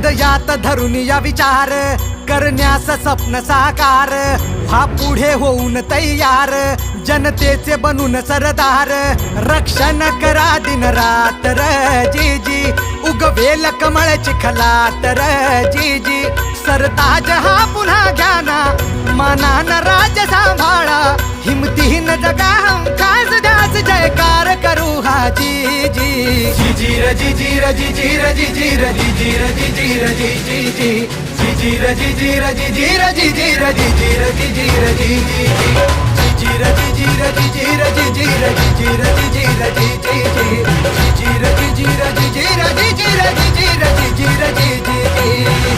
हृदयात धरून या विचार करण्यास स्वप्न साकार व्हा पुढे होऊन तयार जनतेचे बनून सरदार रक्षण करा दिन रात्र जी जी उगवेल कमळ चिखलात जी जी सरताज हा पुन्हा घ्याना मानान राज सांभाळा हिमतीन जगा हमखास द्यास जयकार करू हा जी जी जी र जी जी र जी जी र जी जी र जी जी र जी जी र जी जी जी जी र जी जी र जी जी र जी जी र जी जी र जी जी र जी जी जी र जी जी र जी जी र जी जी र जी जी र जी जी र जी जी जी र जी जी र जी जी र जी जी र जी जी र जी जी र जी जी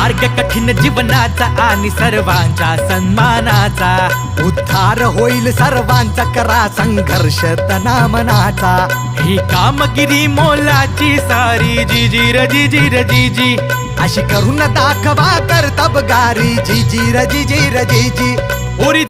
मार्ग कठीण जीवनाचा आणि सर्वांच्या सन्मानाचा उद्धार होईल सर्वांचा करा संघर्ष तना मनाचा ही कामगिरी मोलाची सारी जी जी र जी जी र जी जी अशी करून दाखवा कर्तबगारी जी जी र जी जी र जी जी